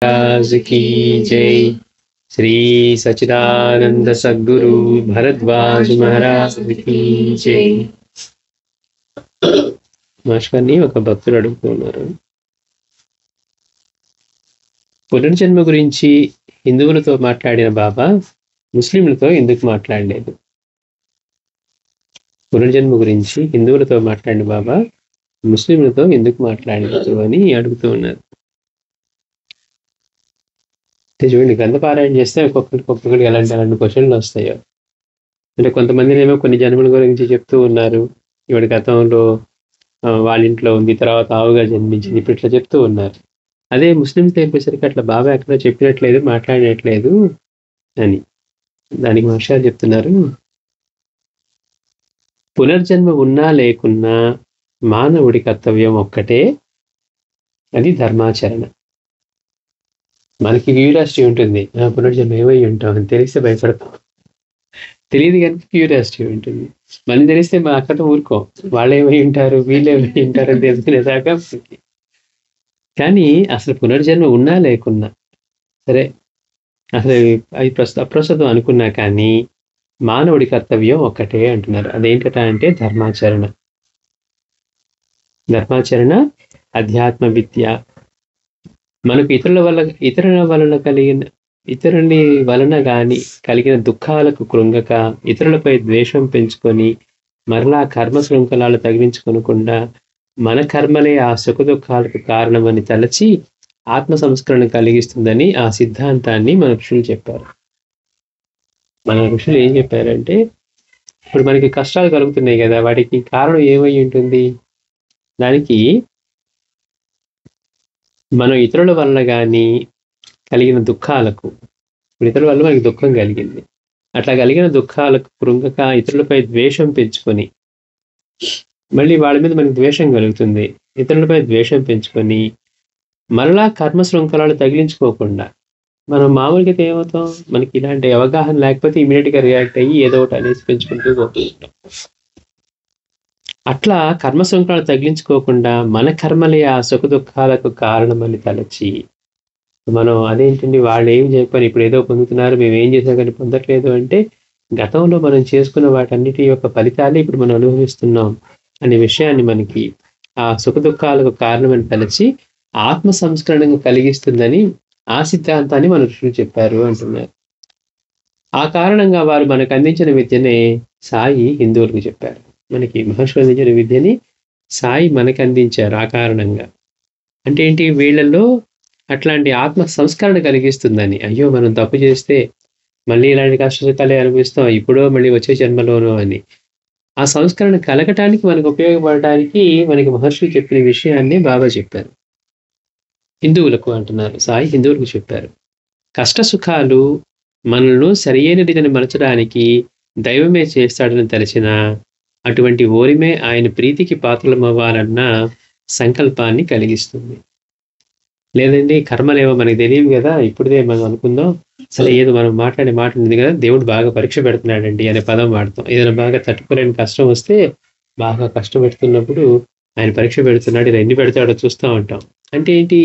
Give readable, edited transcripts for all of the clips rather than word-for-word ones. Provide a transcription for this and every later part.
महाराज की जय। श्री सच्चिदानंद सद्गुरु भरद्वाज महाराज की जय। మాస్టర్ని ఒక భక్తుడు అడుగుతున్నారు, పునర్జన్మ గురించి హిందువులతో మాట్లాడిన బాబా ముస్లింలతో ఎందుకు మాట్లాడలేదు? పునర్జన్మ గురించి హిందువులతో మాట్లాడిన బాబా ముస్లింలతో ఎందుకు మాట్లాడలేదు అని అడుగుతూ ఉన్నారు. చూడండి, గ్రంథపారాయణ చేస్తే ఒక్కొక్కరికి ఎలాంటి క్వశ్చన్లు వస్తాయో. అంటే కొంతమంది ఏమో కొన్ని జన్మల గురించి చెప్తూ ఉన్నారు, ఇవాడి గతంలో వాళ్ళ ఇంట్లో ఉంది, తర్వాత ఆవుగా జన్మించింది, ఇప్పుడు ఇట్లా చెప్తూ ఉన్నారు. అదే ముస్లింస్ అయిపోయేసరికి అట్లా బాబా ఎక్కడ చెప్పినట్లేదు, మాట్లాడినట్లేదు అని. దానికి మాస్టర్ చెప్తున్నారు, పునర్జన్మ ఉన్నా లేకున్నా మానవుడి కర్తవ్యం ఒక్కటే, అది ధర్మాచరణ. మనకి క్యూరియాసిటీ ఉంటుంది, పునర్జన్మ ఏమై ఉంటాం అని తెలిస్తే భయపడతాం, తెలియదు కనుక క్యూరియాసిటీ ఉంటుంది. మళ్ళీ తెలిస్తే మా అక్కడ ఊరుకోం, వాళ్ళు ఏమై ఉంటారు వీళ్ళు ఏమై ఉంటారు అని తెలుసుకునేదాకా. కానీ అసలు పునర్జన్మ ఉన్నా లేకున్నా సరే, అసలు అది అప్రస్తుతం అనుకున్నా కానీ మానవుడి కర్తవ్యం ఒక్కటే అంటున్నారు. అదేంటట అంటే ధర్మాచరణ. ధర్మాచరణ, అధ్యాత్మ విద్య. మనకు ఇతరుని వలన కానీ కలిగిన దుఃఖాలకు కృంగక, ఇతరులపై ద్వేషం పెంచుకొని మరలా కర్మ శృంఖలాలు తగిలించుకొనకుండా మన కర్మలే ఆ సుఖ దుఃఖాలకు కారణమని తలచి ఆత్మ సంస్కరణ కలిగిస్తుందని ఆ సిద్ధాంతాన్ని మన ఋషులు చెప్పారు. మన ఋషులు ఏం చెప్పారంటే, ఇప్పుడు మనకి కష్టాలు కలుగుతున్నాయి కదా, వాటికి కారణం ఏమై ఉంటుంది? దానికి మనం ఇతరుల వల్ల కానీ కలిగిన దుఃఖాలకు, ఇప్పుడు ఇతరుల వల్ల మనకి దుఃఖం కలిగింది, అట్లా కలిగిన దుఃఖాలకు కృంగక ఇతరులపై ద్వేషం పెంచుకొని, మళ్ళీ వాళ్ళ మీద మనకి ద్వేషం కలుగుతుంది, ఇతరులపై ద్వేషం పెంచుకొని మరలా కర్మ శృంఖలాలు తగిలించుకోకుండా, మనం మామూలుగా ఏమవుతాం, మనకి ఇలాంటి అవగాహన లేకపోతే ఇమీడియట్గా రియాక్ట్ అయ్యి ఏదో ఒకటి అనేసి పెంచుకుంటూ పోతుంటాం. అట్లా కర్మ శృంఖలాలు తగిలించుకోకుండా మన కర్మలే ఆ సుఖ దుఃఖాలకు కారణమని తలచి, మనం అదేంటండి వాళ్ళు ఏం చెప్పని ఇప్పుడు ఏదో పొందుతున్నారు, మేము ఏం చేసాం కానీ పొందట్లేదు అంటే, గతంలో మనం చేసుకున్న వాటన్నిటి యొక్క ఫలితాలే ఇప్పుడు మనం అనుభవిస్తున్నాం అనే విషయాన్ని మనకి ఆ సుఖ దుఃఖాలకు కారణమని తలచి ఆత్మ సంస్కరణను కలిగిస్తుందని ఆ సిద్ధాంతాన్ని మన ఋషులు చెప్పారు అంటున్నారు. ఆ కారణంగా వారు మనకు అందించిన విద్యనే సాయి హిందువులకు చెప్పారు. మనకి మహర్షులు అందించిన విద్యని సాయి మనకు అందించారు. ఆ కారణంగా అంటే ఏంటి, వీళ్ళల్లో అట్లాంటి ఆత్మ సంస్కరణ కలిగిస్తుందని. అయ్యో మనం తప్పు చేస్తే మళ్ళీ ఇలాంటి కష్టాలే అనిపిస్తాం, ఇప్పుడో మళ్ళీ వచ్చే జన్మలోనో అని. ఆ సంస్కరణ కలగటానికి మనకు ఉపయోగపడటానికి మనకి మహర్షులు చెప్పిన విషయాన్ని బాబా చెప్పారు. హిందువులకు అంటున్నారు, సాయి హిందువులకు చెప్పారు. కష్ట సుఖాలు మనల్ని సరియైన రీతిని మలచడానికి దైవమే చేస్తాడని తెలిసిన అటువంటి ఓరిమే ఆయన ప్రీతికి పాత్రలమవ్వాలన్న సంకల్పాన్ని కలిగిస్తుంది. లేదండి కర్మలేవో మనకి తెలియదు కదా, ఇప్పుడుదే మనం అనుకుందాం, అసలు ఏదో మనం మాట్లాడే మాట ఉంది కదా, దేవుడు బాగా పరీక్ష పెడుతున్నాడండి అనే పదం వాడతాం. ఏదైనా బాగా తట్టుకోలేని కష్టం వస్తే, బాగా కష్టపెడుతున్నప్పుడు ఆయన పరీక్ష పెడుతున్నాడు, ఇలా ఎన్ని పెడతాడో చూస్తూ ఉంటాం. అంటే ఏంటి,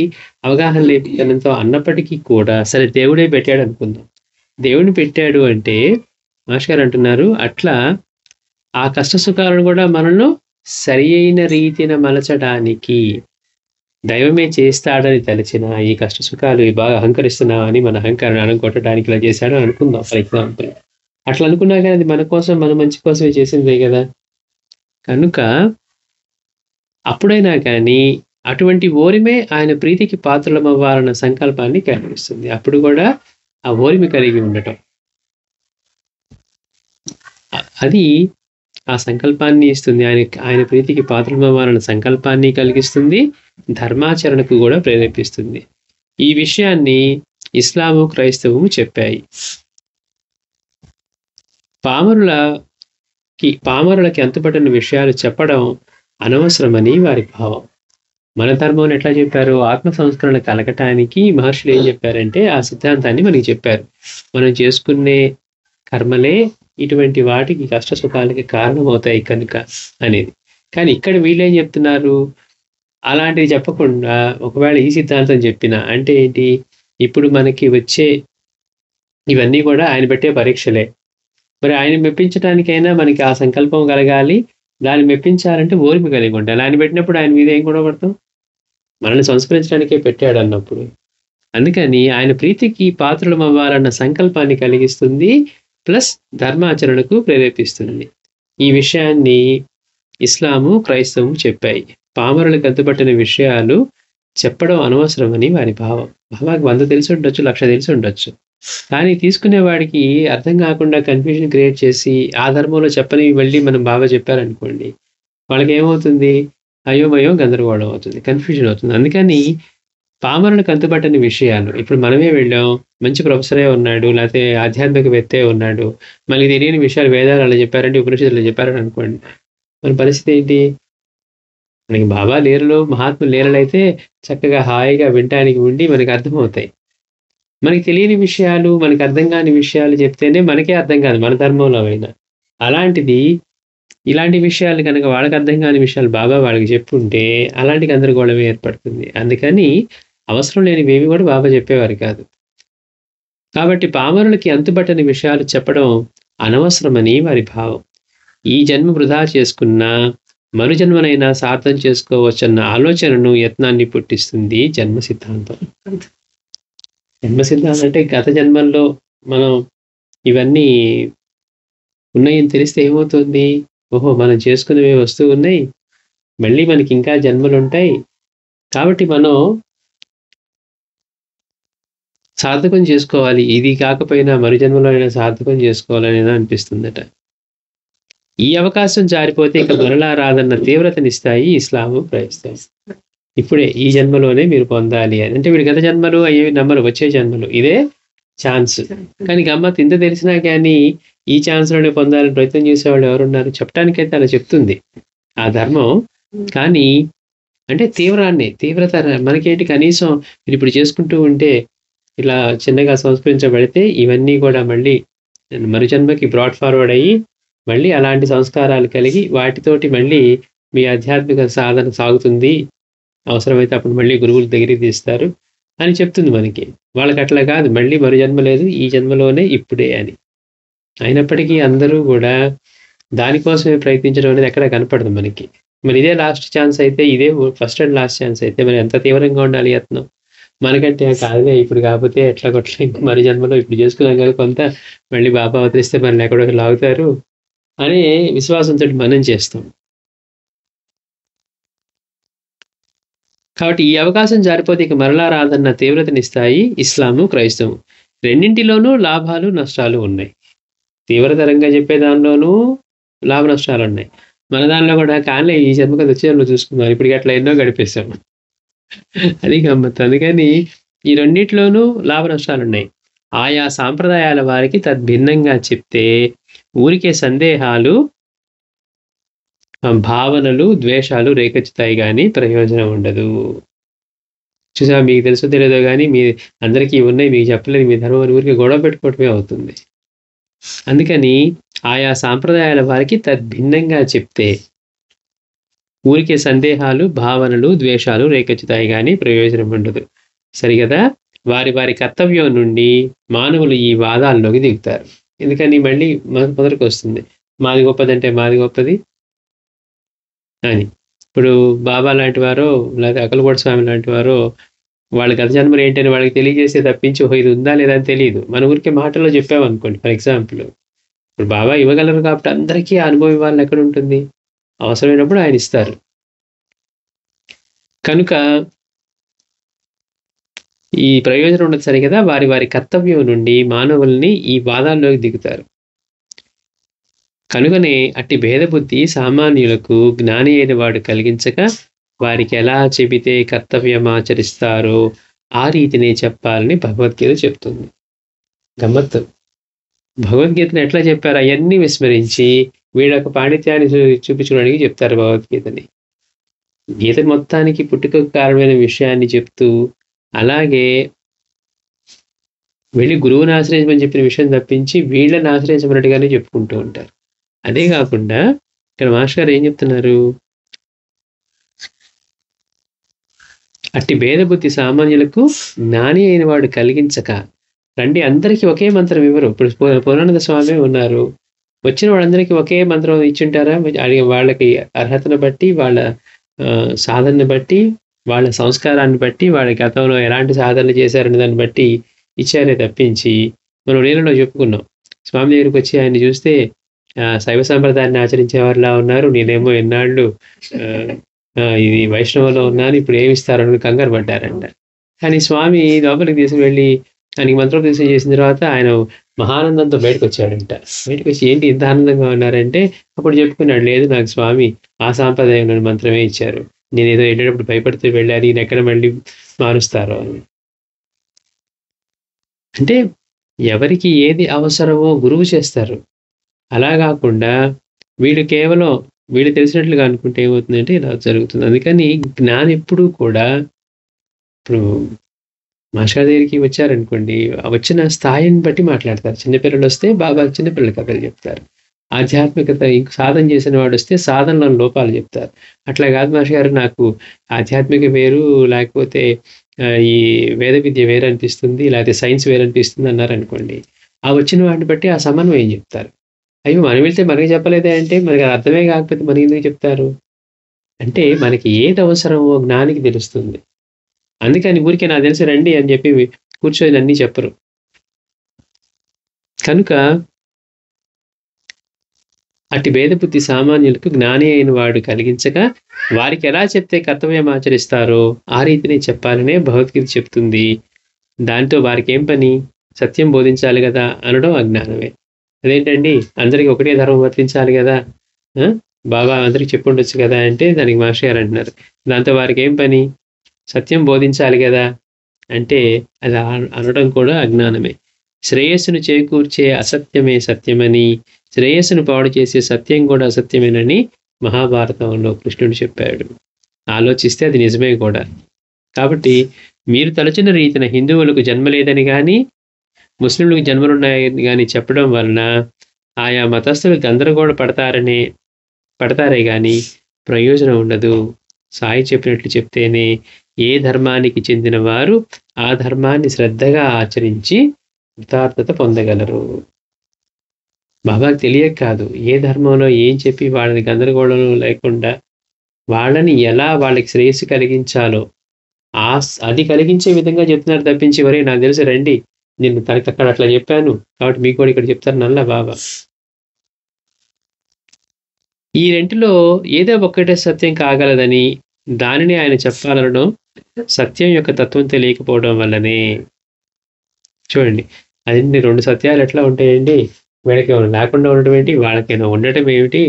అవగాహన లేనితనంతో అన్నప్పటికీ కూడా సరే దేవుడే పెట్టాడు అనుకుందాం. దేవుడిని పెట్టాడు అంటే మాస్టర్ అంటున్నారు, అట్లా ఆ కష్ట సుఖాలను కూడా మనల్ని సరి అయిన రీతిన మలచడానికి దైవమే చేస్తాడని తలచిన ఈ కష్ట సుఖాలు బాగా అహంకరిస్తున్నామని మన అహంకారాన్ని అణగొట్టడానికి ఇలా చేశాడు అనుకుందాం ఫర్ ఎగ్జాంపుల్. అట్లా అనుకున్నా కానీ అది మన కోసం, మన మంచి కోసమే చేసిందే కదా. కనుక అప్పుడైనా కానీ అటువంటి ఓరిమే ఆయన ప్రీతికి పాత్రలమవ్వాలన్న సంకల్పాన్ని కలిగిస్తుంది. అప్పుడు కూడా ఆ ఓరిమి కలిగి ఉండటం, అది ఆ సంకల్పాన్ని ఇస్తుంది. ఆయన ప్రీతికి పాత్రలమవ్వాలన్న సంకల్పాన్ని కలిగిస్తుంది, ధర్మాచరణకు కూడా ప్రేరేపిస్తుంది. ఈ విషయాన్ని ఇస్లాము, క్రైస్తవము చెప్పాయి. పామరులకి అంతుపట్టిన విషయాలు చెప్పడం అనవసరమని వారి భావం. మన ధర్మం ఎట్లా చెప్పారు, ఆత్మ సంస్కరణ కలగటానికి మహర్షులు ఏం చెప్పారంటే ఆ సిద్ధాంతాన్ని మనకి చెప్పారు. మనం చేసుకునే కర్మలే ఇటువంటి వాటికి కష్ట సుఖాలకి కారణమవుతాయి కనుక అనేది. కానీ ఇక్కడ వీళ్ళేం చెప్తున్నారు, అలాంటివి చెప్పకుండా ఒకవేళ ఈ సిద్ధాంతం చెప్పినా అంటే ఏంటి, ఇప్పుడు మనకి వచ్చే ఇవన్నీ కూడా ఆయన పెట్టే పరీక్షలే. మరి ఆయన మెప్పించడానికైనా మనకి ఆ సంకల్పం కలగాలి. దాన్ని మెప్పించాలంటే ఓర్పు కలిగి ఉండాలి. ఆయన పెట్టినప్పుడు ఆయన మీద ఏం గొడవ పడతాం? మనల్ని సంస్కరించడానికే పెట్టాడన్నప్పుడు. అందుకని ఆయన ప్రీతికి పాత్రులమవ్వాలన్న సంకల్పాన్ని కలిగిస్తుంది. ప్లస్ ధర్మాచరణకు ప్రేరేపిస్తుంది. ఈ విషయాన్ని ఇస్లాము, క్రైస్తవము చెప్పాయి. పామరులకు అంతుపట్టిన విషయాలు చెప్పడం అనవసరమని వారి భావం. బాబాకి 100 తెలిసుండొచ్చు, 1,00,000 తెలిసుండొచ్చు. కానీ తీసుకునేవాడికి అర్థం కాకుండా కన్‌ఫ్యూజన్ క్రియేట్ చేసి, ఆ ధర్మంలో చెప్పనివి మళ్ళీ మనం బాబా చెప్పారనుకోండి, వాళ్ళకేమవుతుంది? అయోమయం, గందరగోళం అవుతుంది. కన్‌ఫ్యూజన్ అవుతుంది. అందుకని పామరులకు అంతుపట్టని విషయాలు ఇప్పుడు మనమే వెళ్ళాం, మంచి ప్రొఫెసరే ఉన్నాడు, లేతే ఆధ్యాత్మికవేత్తే ఉన్నాడు. మనకి తెలియని విషయాలు వేదాలు అలా చెప్పారంటే, ఉపనిషత్తులు చెప్పారని అనుకోండి. మన పరిస్థితి ఏంటి? మనకి బాబా లీలలు, మహాత్ముల లీలలైతే చక్కగా హాయిగా వినటానికి ఉండి మనకు అర్థమవుతాయి. మనకి తెలియని విషయాలు, మనకు అర్థం కాని విషయాలు చెప్తేనే మనకే అర్థం కాదు మన ధర్మంలో అయినా. అలాంటిది ఇలాంటి విషయాలు కనుక వాళ్ళకి అర్థం కాని విషయాలు బాబా వాళ్ళకి చెప్పుంటే అలాంటి గందరగోళమే ఏర్పడుతుంది. అందుకని అవసరం లేనివేవి కూడా బాబా చెప్పేవారు కాదు. కాబట్టి పామరులకి అంతుబట్టని విషయాలు చెప్పడం అనవసరమని వారి భావం. ఈ జన్మ వృధా చేసుకున్నా మరు జన్మనైనా సార్థం చేసుకోవచ్చన్న ఆలోచనను, యత్నాన్ని పుట్టిస్తుంది జన్మ సిద్ధాంతం. జన్మ సిద్ధాంతం అంటే గత జన్మల్లో మనం ఇవన్నీ ఉన్నాయని తెలిస్తే ఏమవుతుంది? ఓహో! మనం చేసుకున్నవే వస్తూ ఉన్నాయి. మళ్ళీ మనకి ఇంకా జన్మలుంటాయి. కాబట్టి మనం సార్థకం చేసుకోవాలి. ఇది కాకపోయినా మరు జన్మలో అయినా సార్థకం చేసుకోవాలనేనా అనిపిస్తుందట. ఈ అవకాశం జారిపోతే ఇక మరలా రాదన్న తీవ్రతనిస్తాయి ఇస్లాము, క్రైస్తవం. ఇప్పుడే ఈ జన్మలోనే మీరు పొందాలి అని. అంటే వీడు గత జన్మలు అయ్యేవి నమ్మరు, వచ్చే జన్మలు. ఇదే ఛాన్స్. కానీ గమ్మత్తు ఇంత తెలిసినా కానీ ఈ ఛాన్స్‌లోనే పొందాలని ప్రయత్నం చేసేవాళ్ళు ఎవరున్నారు? చెప్పటానికైతే అలా చెప్తుంది ఆ ధర్మం. కానీ అంటే తీవ్రత మనకేంటి కనీసం మీరిప్పుడు చేసుకుంటూ ఉంటే ఇలా చిన్నగా సంస్కరించబడితే ఇవన్నీ కూడా మళ్ళీ మరు జన్మకి బ్రాట్ ఫార్వర్డ్ అయ్యి మళ్ళీ అలాంటి సంస్కారాలు కలిగి వాటితోటి మళ్ళీ మీ ఆధ్యాత్మిక సాధన సాగుతుంది. అవసరమైతే అప్పుడు మళ్ళీ గురువుల దగ్గరికి తీస్తారు అని చెప్తుంది మనకి. వాళ్ళకి అట్లా కాదు, మళ్ళీ మరు జన్మ లేదు, ఈ జన్మలోనే ఇప్పుడే అని. అయినప్పటికీ అందరూ కూడా దానికోసమే ప్రయత్నించడం అనేది ఎక్కడ కనపడదు మనకి. మరి ఇదే లాస్ట్ ఛాన్స్ అయితే, ఇదే ఫస్ట్ అండ్ లాస్ట్ ఛాన్స్ అయితే మరి ఎంత తీవ్రంగా ఉండాలి యత్నం. మనకంటే కాదులే ఇప్పుడు కాకపోతే ఎట్లా కొట్ల ఇంక మరు జన్మలో ఇప్పుడు చేసుకున్నాం కదా కొంత, మళ్ళీ బాబా అవతరిస్తే మనల్ని ఎక్కడో లాగుతారు అనే విశ్వాసంతో మనం చేస్తాం. కాబట్టి ఈ అవకాశం జారిపోతే ఇక మరలా రాదన్న తీవ్రతనిస్తాయి ఇస్లాము, క్రైస్తవం. రెండింటిలోనూ లాభాలు, నష్టాలు ఉన్నాయి. తీవ్రతరంగా చెప్పే దానిలోనూ లాభ నష్టాలు ఉన్నాయి. మన దానిలో కూడా కానిలే ఈ జన్మకి వచ్చే జన్మలో చూసుకుందాం, ఇప్పటికి అట్లా ఎన్నో గడిపేశాం. అది గమ్మత్తు. అందుకని ఈ రెండిట్లోనూ లాభ నష్టాలున్నాయి. ఆయా సాంప్రదాయాల వారికి తద్భిన్నంగా చెప్తే ఊరికే సందేహాలు, భావనలు, ద్వేషాలు రేకెత్తుతాయి గానీ ప్రయోజనం ఉండదు. చూసావా, మీకు తెలుసో తెలియదో గానీ మీ అందరికీ ఉన్నాయి, మీకు చెప్పలేదు, మీ ధర్మం ఊరికి గొడవ పెట్టుకోవటమే అవుతుంది. అందుకని ఆయా సాంప్రదాయాల వారికి తద్భిన్నంగా చెప్తే ఊరికే సందేహాలు, భావనలు, ద్వేషాలు రేకెత్తుతాయి గానీ ప్రయోజనం ఉండదు. సరిగదా? వారి వారి కర్తవ్యం నుండి మానవులు ఈ వాదాల్లోకి దిగుతారు. ఎందుకని మళ్ళీ మొదటికి వస్తుంది, మాది గొప్పదంటే మాది గొప్పది అని. ఇప్పుడు బాబా లాంటి వారో లేకపోతే అక్కలకోట స్వామి లాంటి వారో వాళ్ళ గత జన్మలు ఏంటని వాళ్ళకి తెలియజేసే తప్పించి ఓహో ఇది ఉందా లేదా అని తెలియదు. మన ఊరికే మాటల్లో చెప్పామనుకోండి. ఫర్ ఎగ్జాంపుల్ ఇప్పుడు బాబా ఇవ్వగలరు కాబట్టి అందరికీ ఆ అనుభవం ఇవ్వాలని ఎక్కడ ఉంటుంది? అవసరమైనప్పుడు ఆయన ఇస్తారు. కనుక ఈ ప్రయోజనం ఉండదు. సరే కదా? వారి వారి కర్తవ్యం నుండి మానవుల్ని ఈ వాదాల్లోకి దిగుతారు. కనుకనే అట్టి భేదబుద్ధి సామాన్యులకు జ్ఞాని అయిన వాడు కలిగించక వారికి ఎలా చెబితే కర్తవ్యం ఆచరిస్తారో ఆ రీతినే చెప్పాలని భగవద్గీత చెప్తుంది. గమ్మత్తు. భగవద్గీతను ఎట్లా చెప్పారు? అవన్నీ విస్మరించి వీళ్ళొక పాండిత్యాన్ని చూపించుకోవడానికి చెప్తారు భగవద్గీతని. గీత మొత్తానికి పుట్టుకకు కారణమైన విషయాన్ని చెప్తూ అలాగే వెళ్ళి గురువుని ఆశ్రయించమని చెప్పిన విషయం తప్పించి వీళ్ళని ఆశ్రయించమన్నట్టుగానే చెప్పుకుంటూ ఉంటారు. అదే కాకుండా ఇక్కడ మాస్టర్ గారు ఏం చెప్తున్నారు? అట్టి భేదబుద్ధి సామాన్యులకు జ్ఞాని అయిన వాడు కలిగించక రండి, అందరికీ ఒకే మంత్రం ఇవ్వరు. ఇప్పుడు పూర్ణానంద స్వామి ఉన్నారు, వచ్చిన వాళ్ళందరికీ ఒకే మంత్రం ఇచ్చుంటారా? వాళ్ళకి అర్హతను బట్టి, వాళ్ళ సాధనని బట్టి, వాళ్ళ సంస్కారాన్ని బట్టి, వాళ్ళ గతంలో ఎలాంటి సాధనలు చేశారనే దాన్ని బట్టి ఇచ్చారే తప్పించి, మనం నీళ్ళలో చెప్పుకున్నాం, స్వామి దగ్గరికి వచ్చి ఆయన్ని చూస్తే శైవ సంప్రదాయాన్ని ఆచరించేవారిలా ఉన్నారు, నేనేమో ఎన్నాళ్ళు ఇది వైష్ణవంలో ఉన్నాను, ఇప్పుడు ఏమి ఇస్తారని కంగారు పడ్డారంట. కానీ స్వామి లోపలికి తీసుకువెళ్ళి ఆయనకి మంత్రోపదేశం చేసిన తర్వాత ఆయన మహానందంతో బయటకు వచ్చాడంట. బయటకు వచ్చి ఏంటి ఇంత ఆనందంగా ఉన్నారంటే అప్పుడు చెప్పుకున్నాడు, లేదు నాకు స్వామి ఆ సాంప్రదాయంలోని మంత్రమే ఇచ్చారు, నేను ఏదో వెళ్ళేటప్పుడు భయపడుతూ వెళ్ళాలి, నేను ఎక్కడ మళ్ళీ మారుస్తారో అని. అంటే ఎవరికి ఏది అవసరమో గురువు చేస్తారు. అలా కాకుండా వీడు కేవలం వీడు తెలిసినట్లుగా అనుకుంటే ఏమవుతుందంటే ఇలా జరుగుతుంది. అందుకని జ్ఞానం ఎప్పుడూ కూడా, ఇప్పుడు మాస్టర్ దగ్గరికి వచ్చారనుకోండి, వచ్చిన స్థాయిని బట్టి మాట్లాడతారు. చిన్నపిల్లలు వస్తే బాబా చిన్నపిల్లల కథలు చెప్తారు. ఆధ్యాత్మికత సాధన చేసిన వాడు వస్తే సాధనలో లోపాలు చెప్తారు. అట్లా కాదు మాస్టర్ గారు, నాకు ఆధ్యాత్మిక వేరు, లేకపోతే ఈ వేద విద్య వేరు అనిపిస్తుంది, లేకపోతే సైన్స్ వేరు అనిపిస్తుంది అన్నారనుకోండి, ఆ వచ్చిన వాటిని బట్టి ఆ సమన్వయం చెప్తారు. అయ్యో మనం వెళ్తే మనకి చెప్పలేదే అంటే మనకి అర్థమే కాకపోతే మనకి ఎందుకు చెప్తారు అంటే, మనకి ఏది అవసరమో జ్ఞానికి తెలుస్తుంది. అందుకని ఊరికే నాకు తెలిసి రండి అని చెప్పి కూర్చొని అన్నీ చెప్పరు. కనుక అట్టి భేదబుద్ధి సామాన్యులకు జ్ఞాని అయిన వాడు కలిగించగా వారికి ఎలా చెప్తే కర్తవ్యం ఆచరిస్తారో ఆ రీతిని చెప్పాలనే భగవద్గీత చెప్తుంది. దాంతో వారికి ఏం పని? సత్యం బోధించాలి కదా అనడం అజ్ఞానమే. అదేంటండి, అందరికీ ఒకటే ధర్మం వర్తించాలి కదా, బాబా అందరికి చెప్పుండొచ్చు కదా అంటే దానికి మాస్టర్ గారు అంటున్నారు, దాంతో వారికి ఏం పని? సత్యం బోధించాలి కదా అంటే అది అనడం కూడా అజ్ఞానమే. శ్రేయస్సును చేకూర్చే అసత్యమే సత్యమని, శ్రేయస్సును పాడు చేసే సత్యం కూడా అసత్యమేనని మహాభారతంలో కృష్ణుడు చెప్పాడు. ఆలోచిస్తే అది నిజమే కూడా. కాబట్టి మీరు తలచిన రీతిన హిందువులకు జన్మ లేదని కానీ ముస్లింలకు జన్మలున్నాయని కానీ చెప్పడం వలన ఆయా మతస్థులు గందరగోళ పడతారే కానీ ప్రయోజనం ఉండదు. సాయి చెప్పినట్లు చెప్తేనే ఏ ధర్మానికి చెందిన వారు ఆ ధర్మాన్ని శ్రద్ధగా ఆచరించి కృతార్థత పొందగలరు. బాబాకి తెలియక కాదు, ఏ ధర్మంలో ఏం చెప్పి వాళ్ళని గందరగోళం లేకుండా వాళ్ళని ఎలా వాళ్ళకి శ్రేయస్సు కలిగించాలో అది కలిగించే విధంగా చెప్తున్నారు తప్పించి, వరే నాకు తెలిసి రండి నేను తనకి అక్కడ అట్లా చెప్పాను కాబట్టి మీకు కూడా ఇక్కడ చెప్తారు నల్ల బాబా. ఈ రెంటిలో ఏదో ఒక్కటే సత్యం కాగలదని దానిని ఆయన చెప్పాలనడం సత్యం యొక్క తత్వం తెలియకపోవడం వల్లనే. చూడండి, అన్ని రెండు సత్యాలు ఎట్లా ఉంటాయండి, వీళ్ళకేమైనా లేకుండా ఉండటం ఏంటి, వాళ్ళకైనా ఉండటం ఏమిటి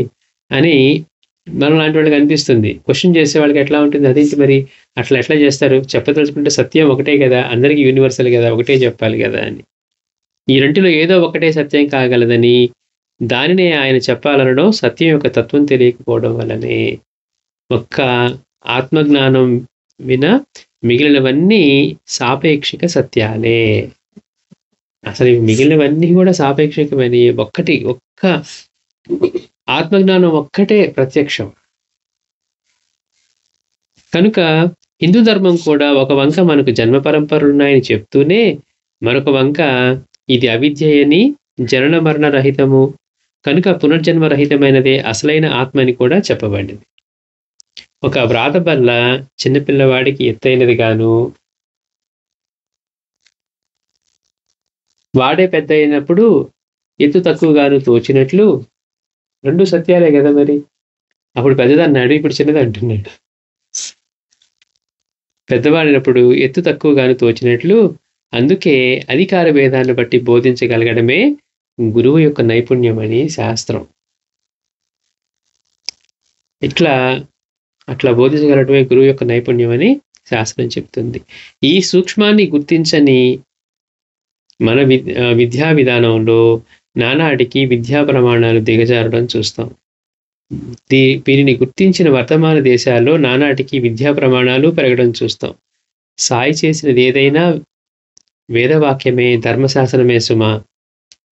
అని మనం లాంటి వాళ్ళకి అనిపిస్తుంది. క్వశ్చన్ చేసే వాళ్ళకి ఎట్లా ఉంటుంది, అదేంటి మరి అట్లా ఎట్లా చేస్తారు, చెప్పదలుచుకుంటే సత్యం ఒకటే కదా, అందరికీ యూనివర్సల్ కదా, ఒకటే చెప్పాలి కదా అని. ఈ రెంటిలో ఏదో ఒకటే సత్యం కాగలదని దానినే ఆయన చెప్పాలనడం సత్యం యొక్క తత్వం తెలియకపోవడం వల్లనే. ఒక్క ఆత్మజ్ఞానం వినా మిగిలినవన్నీ సాపేక్షిక సత్యాలే. అసలు మిగిలినవన్నీ కూడా సాపేక్షికమని, ఒక్క ఆత్మజ్ఞానం ఒక్కటే ప్రత్యక్షం. కనుక హిందూ ధర్మం కూడా ఒక వంక మనకు జన్మ పరంపరలున్నాయని చెప్తూనే మరొక వంక ఇది అవిద్యయని, జనన మరణ రహితము కనుక పునర్జన్మ రహితమైనదే అసలైన ఆత్మని కూడా చెప్పబడింది. ఒక వ్రాత బల్ల చిన్నపిల్లవాడికి ఎత్తైనది గాను, వాడే పెద్ద అయినప్పుడు ఎత్తు తక్కువగాను తోచినట్లు రెండు సత్యాలే కదా మరి. అప్పుడు పెద్దదన్నాడు, ఇప్పుడు చిన్నది అంటున్నాడు. పెద్దవాడినప్పుడు ఎత్తు తక్కువగాను తోచినట్లు, అందుకే అధికార భేదాన్ని బట్టి బోధించగలగడమే గురువు యొక్క నైపుణ్యం అని శాస్త్రం. అట్లా బోధించగలగడమే గురువు యొక్క నైపుణ్యం అని శాస్త్రం చెప్తుంది. ఈ సూక్ష్మాన్ని గుర్తించని మన విద్యా విధానంలో నానాటికి విద్యా ప్రమాణాలు దిగజారడం చూస్తాం. దీనిని గుర్తించిన వర్తమాన దేశాల్లో నానాటికి విద్యా ప్రమాణాలు పెరగడం చూస్తాం. సాయి చేసినది ఏదైనా వేదవాక్యమే, ధర్మశాసనమే సుమ.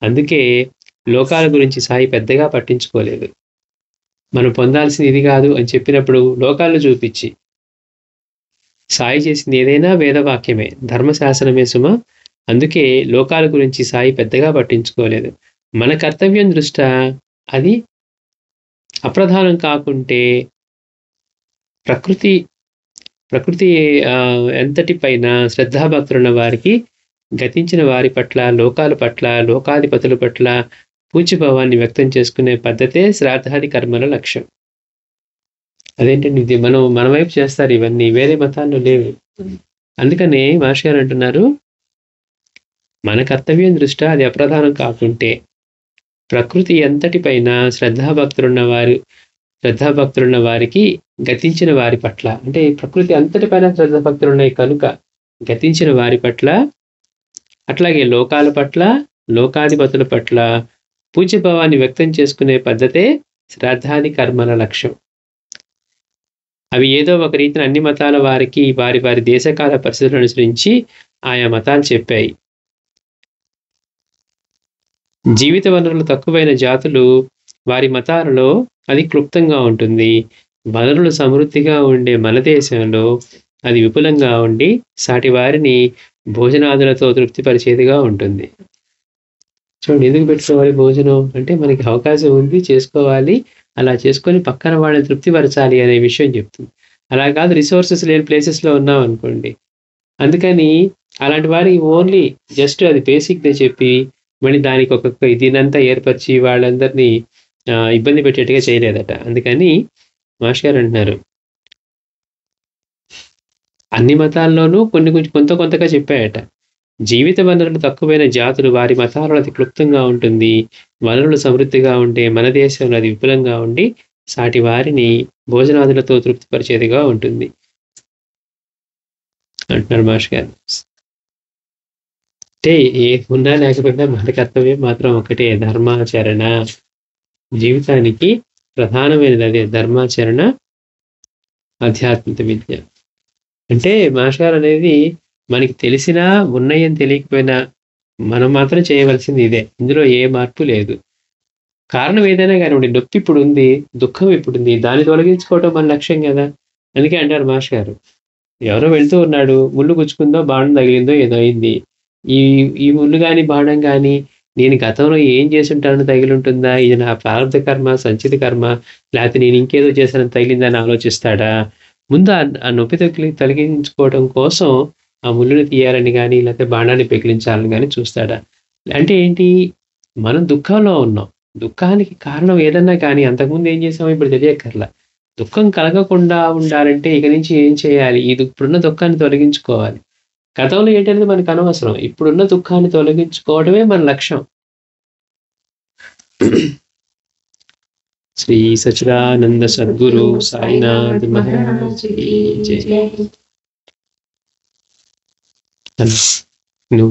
అందుకే లోకాల గురించి సాయి పెద్దగా పట్టించుకోలేదు. మనం పొందాల్సిన ఇది కాదు అని చెప్పినప్పుడు లోకాలను చూపించి, సాయి చేసింది ఏదైనా వేదవాక్యమే, ధర్మశాసనమే సుమ. అందుకే లోకాల గురించి సాయి పెద్దగా పట్టించుకోలేదు. మన కర్తవ్యం దృష్ట్యా అది అప్రధానం కాకుంటే ప్రకృతి ప్రకృతి ఎంతటి పైన శ్రద్ధాభక్తులున్న వారికి, గతించిన వారి పట్ల, లోకాల పట్ల, లోకాధిపతుల పట్ల పూజ్యభావాన్ని వ్యక్తం చేసుకునే పద్ధతే శ్రాద్ధాది కర్మల లక్ష్యం. అదేంటండి, ఇది మన వైపు చేస్తారు ఇవన్నీ, వేరే మతాల్లో లేవు. అందుకనే మహర్షి గారు అంటున్నారు, మన కర్తవ్యం దృష్ట్యా అది అప్రధానం కాకుంటే ప్రకృతి ఎంతటి పైన శ్రద్ధాభక్తులున్న వారికి, గతించిన వారి పట్ల, అంటే ప్రకృతి అంతటి పైన శ్రద్ధాభక్తులున్నాయి కనుక గతించిన వారి పట్ల, అట్లాగే లోకాల పట్ల, లోకాధిపతుల పట్ల పూజ్యభావాన్ని వ్యక్తం చేసుకునే పద్ధతే శ్రాద్ధాది కర్మల లక్ష్యం. అవి ఏదో ఒక రీతిని అన్ని మతాల వారికి వారి వారి దేశకాల పరిస్థితులను అనుసరించి ఆయా మతాలు చెప్పాయి. జీవిత వనరులు తక్కువైన జాతులు వారి మతాలలో అది క్లుప్తంగా ఉంటుంది. వనరులు సమృద్ధిగా ఉండే మన దేశంలో అది విపులంగా ఉండి సాటి వారిని భోజనాదులతో తృప్తిపరిచేదిగా ఉంటుంది. చూడండి, ఎందుకు పెట్టుకోవాలి భోజనం అంటే, మనకి అవకాశం ఉంది, చేసుకోవాలి, అలా చేసుకొని పక్కన వాళ్ళని తృప్తిపరచాలి అనే విషయం చెప్తుంది. అలా కాదు, రిసోర్సెస్ లేని ప్లేసెస్లో ఉన్నాం అనుకోండి, అందుకని అలాంటి వారికి ఓన్లీ జస్ట్ అది బేసిక్గా చెప్పి మళ్ళీ దానికి ఒక్కొక్క దీనంతా ఏర్పరిచి వాళ్ళందరినీ ఇబ్బంది పెట్టేట్టుగా చేయలేదట. అందుకని మాస్టర్ గారు అంటున్నారు, అన్ని మతాల్లోనూ కొంత కొంతగా చెప్పాయట. జీవిత వనరులు తక్కువైన జాతులు వారి మతాలలో అది క్లుప్తంగా ఉంటుంది. వనరులు సమృద్ధిగా ఉంటే మన దేశంలో అది విపులంగా ఉండి సాటి వారిని భోజనాదులతో తృప్తిపరిచేదిగా ఉంటుంది అంటున్నారు మాస్టర్ గారు. అంటే ఏ ఉన్నా లేకపోయినా మన కర్తవ్యం మాత్రం ఒకటే, ధర్మాచరణ. జీవితానికి ప్రధానమైనది అదే, ధర్మాచరణ, ఆధ్యాత్మిక విద్య. అంటే మాస్టర్ గారు అనేది మనకి తెలిసినా ఉన్నాయని తెలియకపోయినా మనం మాత్రం చేయవలసింది ఇదే, ఇందులో ఏ మార్పు లేదు. కారణం ఏదైనా కానివ్వండి, నొప్పి ఇప్పుడు ఉంది, దుఃఖం ఇప్పుడు ఉంది, దాన్ని తొలగించుకోవటం మన లక్ష్యం కదా. అందుకే అంటారు మాస్టర్ గారు, ఎవరో వెళ్తూ ఉన్నాడు, ముళ్ళు గుచ్చుకుందో బాణం తగిలిందో ఏదో అయింది, ఈ ముళ్ళు కానీ బాణం కానీ నేను గతంలో ఏం చేసి ఉంటానో తగిలి ఉంటుందా, ఇది నా ప్రారంభ కర్మ, సంచిత కర్మ, లేకపోతే నేను ఇంకేదో చేశానని తగిలిందని ఆలోచిస్తాడా? ముందు ఆ నొప్పి తొలగించుకోవడం కోసం ఆ ముళ్ళుని తీయాలని కానీ లేకపోతే బాణాన్ని పెకిలించాలని కానీ చూస్తాడా? అంటే ఏంటి, మనం దుఃఖంలో ఉన్నాం, దుఃఖానికి కారణం ఏదన్నా కానీ అంతకుముందు ఏం చేసామో ఇప్పుడు తెలియక్కర్లా. దుఃఖం కలగకుండా ఉండాలంటే ఇక నుంచి ఏం చేయాలి, ఇప్పుడున్న దుఃఖాన్ని తొలగించుకోవాలి. గతంలో ఏంటనేది మనకు అనవసరం, ఇప్పుడున్న దుఃఖాన్ని తొలగించుకోవడమే మన లక్ష్యం. శ్రీ సచ్చిదానంద సద్గురు సాయినాథ్ మహారాజ్ కీ జై. నువ్వు